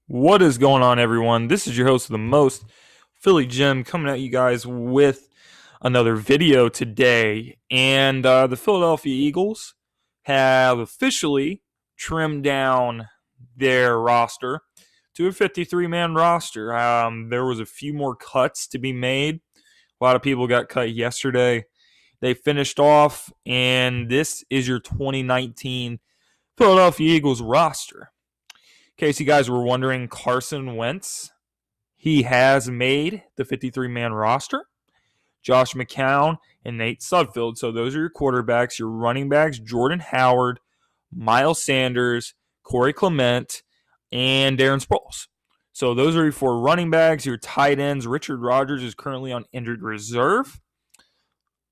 What is going on, everyone? This is your host of the most, Philly Jim, coming at you guys with another video today. And the Philadelphia Eagles have officially trimmed down their roster to a 53-man roster. There was a few more cuts to be made. A lot of people got cut yesterday. They finished off, and this is your 2019 Philadelphia Eagles roster. In case you guys were wondering, Carson Wentz, he has made the 53-man roster. Josh McCown and Nate Sudfeld. So those are your quarterbacks. Your running backs, Jordan Howard, Miles Sanders, Corey Clement, and Darren Sproles. So those are your four running backs. Your tight ends, Richard Rodgers is currently on injured reserve.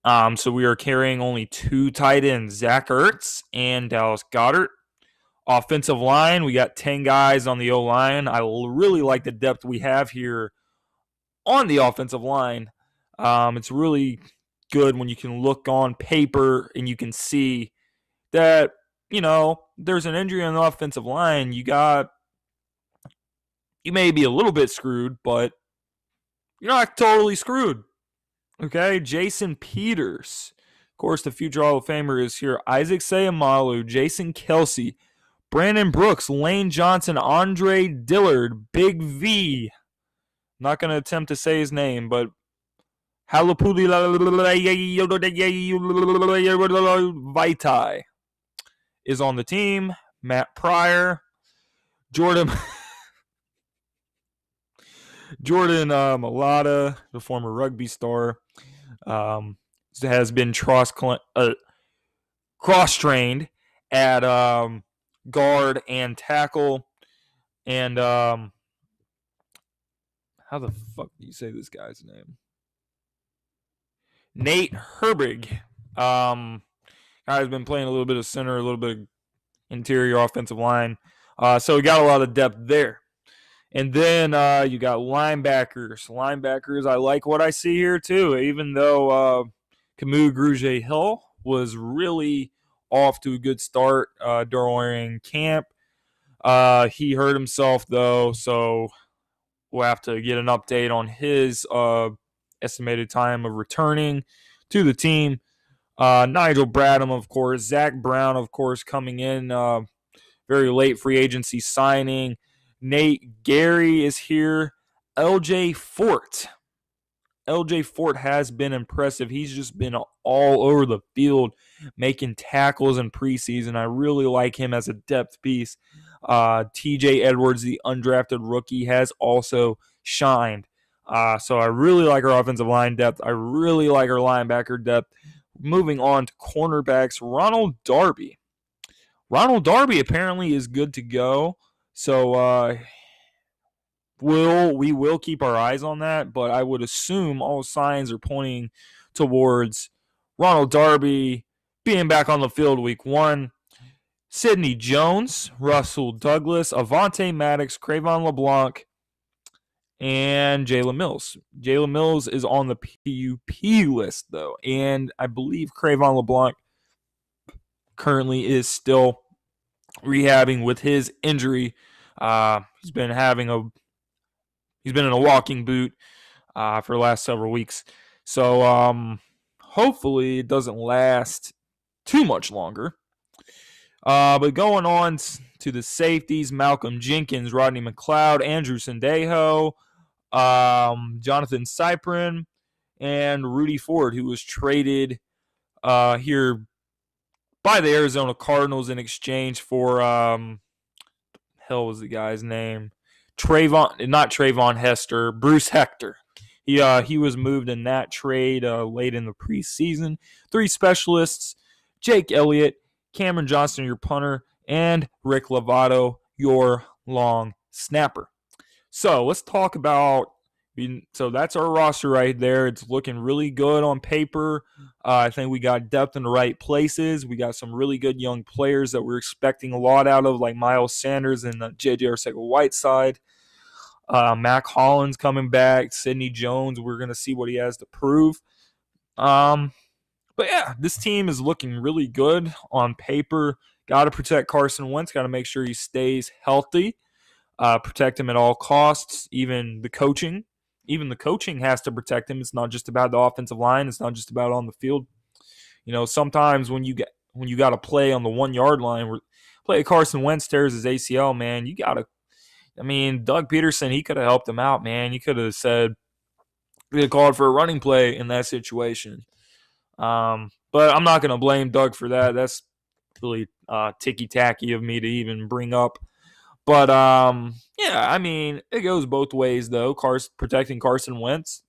So we are carrying only two tight ends, Zach Ertz and Dallas Goedert. Offensive line, we got 10 guys on the O-line. I really like the depth we have here on the offensive line. It's really good when you can look on paper and you can see that, there's an injury on the offensive line. You may be a little bit screwed, but you're not totally screwed. Okay, Jason Peters. Of course, the future Hall of Famer is here. Isaac Seumalo, Jason Kelce, Brandon Brooks, Lane Johnson, Andre Dillard, Big V. Not going to attempt to say his name, but Halapuli Vaitai is on the team. Matt Pryor, Jordan Mailata, the former rugby star, has been cross-trained at guard and tackle. And how the fuck do you say this guy's name? Nate Herbig. Guy's been playing a little bit of center, a little bit of interior offensive line. So we got a lot of depth there. And then you got linebackers. Linebackers, I like what I see here too. Even though Camus Grugier-Hill was really off to a good start during camp. He hurt himself, though, so we'll have to get an update on his estimated time of returning to the team. Nigel Bradham, of course. Zach Brown, of course, coming in. Very late free agency signing. Nate Gary is here. LJ Fort. LJ Fort has been impressive. He's just been all over the field making tackles in preseason. I really like him as a depth piece. TJ Edwards, the undrafted rookie, has also shined. So I really like our offensive line depth. I really like our linebacker depth. Moving on to cornerbacks, Ronald Darby. Ronald Darby apparently is good to go. So we will keep our eyes on that, but I would assume all signs are pointing towards Ronald Darby being back on the field week 1. Sidney Jones, Russell Douglas, Avonte Maddox, Cravon LeBlanc, and Jalen Mills. Jalen Mills is on the PUP list, though, and I believe Cravon LeBlanc currently is still rehabbing with his injury. He's been in a walking boot for the last several weeks. So hopefully it doesn't last too much longer. But going on to the safeties, Malcolm Jenkins, Rodney McLeod, Andrew Sendejo, Jonathan Cyprin, and Rudy Ford, who was traded here by the Arizona Cardinals in exchange for hell was the guy's name? Not Trayvon Hester, Bruce Hector. He was moved in that trade late in the preseason. 3 specialists: Jake Elliott, Cameron Johnston, your punter, and Rick Lovato, your long snapper. So let's talk about. So that's our roster right there. It's looking really good on paper. I think we got depth in the right places. We got some really good young players that we're expecting a lot out of, like Miles Sanders and J.J. Arcega-Whiteside. Mac Hollins coming back. Sidney Jones, we're going to see what he has to prove. But yeah, this team is looking really good on paper. Got to protect Carson Wentz. Got to make sure he stays healthy. protect him at all costs. Even the coaching has to protect him. It's not just about the offensive line. It's not just about on the field. Sometimes when you got to play on the 1 yard line, play Carson Wentz tears his ACL, man, you got to. I mean, Doug Peterson, he could have helped him out, man. You could have said, he called for a running play in that situation. But I'm not going to blame Doug for that. That's really ticky-tacky of me to even bring up. But, yeah, I mean, it goes both ways, though. Protecting Carson Wentz.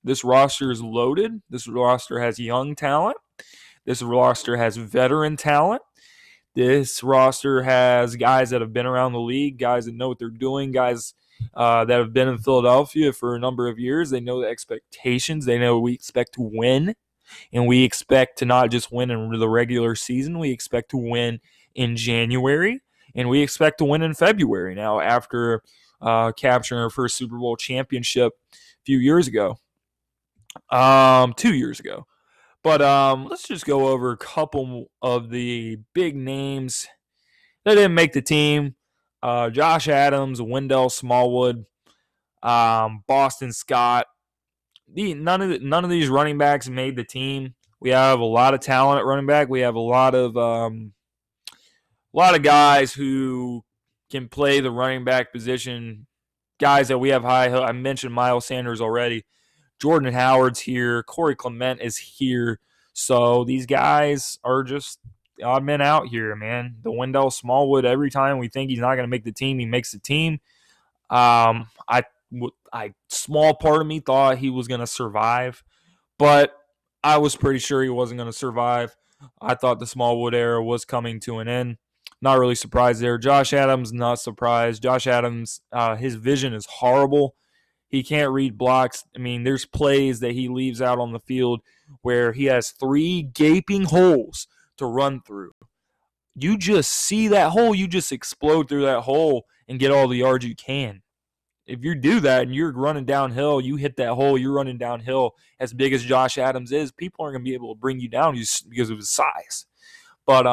This roster is loaded. This roster has young talent. This roster has veteran talent. This roster has guys that have been around the league, guys that know what they're doing, guys that have been in Philadelphia for a number of years. They know the expectations. They know we expect to win, and we expect to not just win in the regular season. We expect to win in January, and we expect to win in February now after capturing our first Super Bowl championship a few years ago, 2 years ago. But let's just go over a couple of the big names that didn't make the team. Josh Adams, Wendell Smallwood, Boston Scott. None of these running backs made the team. We have a lot of talent at running back. We have a lot of guys who can play the running back position. Guys that we have high. I mentioned Miles Sanders already. Jordan Howard's here. Corey Clement is here. So these guys are just odd men out here, man. The Wendell Smallwood, every time we think he's not going to make the team, he makes the team. Small part of me thought he was going to survive, but I was pretty sure he wasn't going to survive. I thought the Smallwood era was coming to an end. Not really surprised there. Josh Adams, not surprised. Josh Adams, his vision is horrible. He can't read blocks. I mean, there's plays that he leaves out on the field where he has 3 gaping holes to run through. You just see that hole, you just explode through that hole and get all the yards you can. If you do that and you're running downhill, you hit that hole, you're running downhill as big as Josh Adams is, people aren't going to be able to bring you down because of his size. But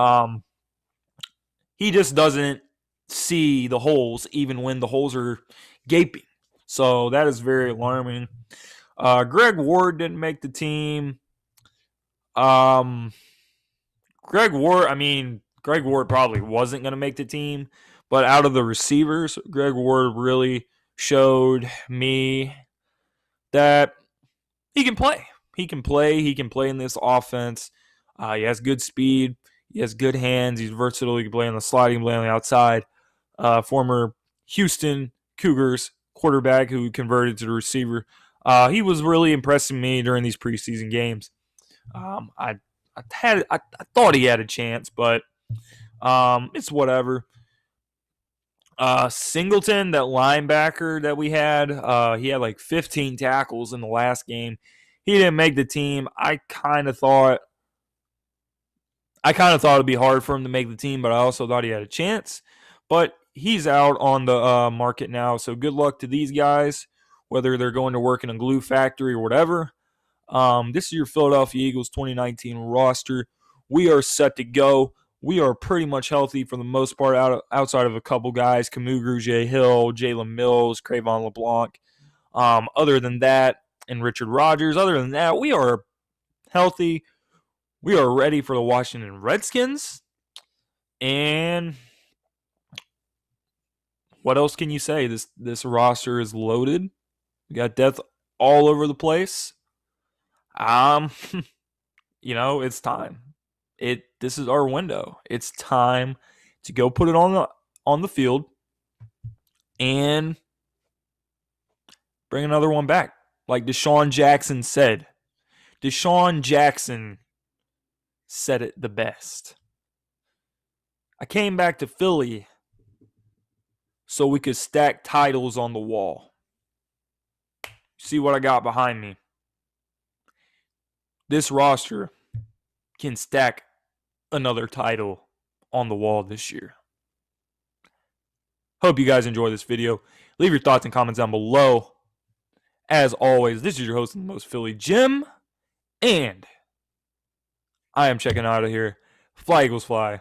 he just doesn't see the holes even when the holes are gaping. So that is very alarming. Greg Ward didn't make the team. Greg Ward probably wasn't going to make the team. But out of the receivers, Greg Ward really showed me that he can play. He can play in this offense. He has good speed. He has good hands. He's versatile. He can play on the slide. He can play on the outside. Former Houston Cougars quarterback who converted to the receiver. He was really impressing me during these preseason games. I thought he had a chance, but it's whatever. Singleton, that linebacker that we had, he had like 15 tackles in the last game. He didn't make the team. I kind of thought it'd be hard for him to make the team, but I also thought he had a chance. But he's out on the market now, so good luck to these guys, whether they're going to work in a glue factory or whatever. This is your Philadelphia Eagles 2019 roster. We are set to go. We are pretty much healthy for the most part outside of a couple guys, Camus Grugier-Hill, Jalen Mills, Cravon LeBlanc. Other than that, and Richard Rodgers, other than that, we are healthy. We are ready for the Washington Redskins. And what else can you say? This roster is loaded. We got depth all over the place. It's time. This is our window. It's time to go put it on the field and bring another one back. Like Deshaun Jackson said. Deshaun Jackson said it the best. I came back to Philly so we could stack titles on the wall. See what I got behind me. This roster can stack another title on the wall this year. Hope you guys enjoy this video. Leave your thoughts and comments down below. As always, this is your host of the Most Philly, Jim, and I am checking out of here. Fly Eagles fly.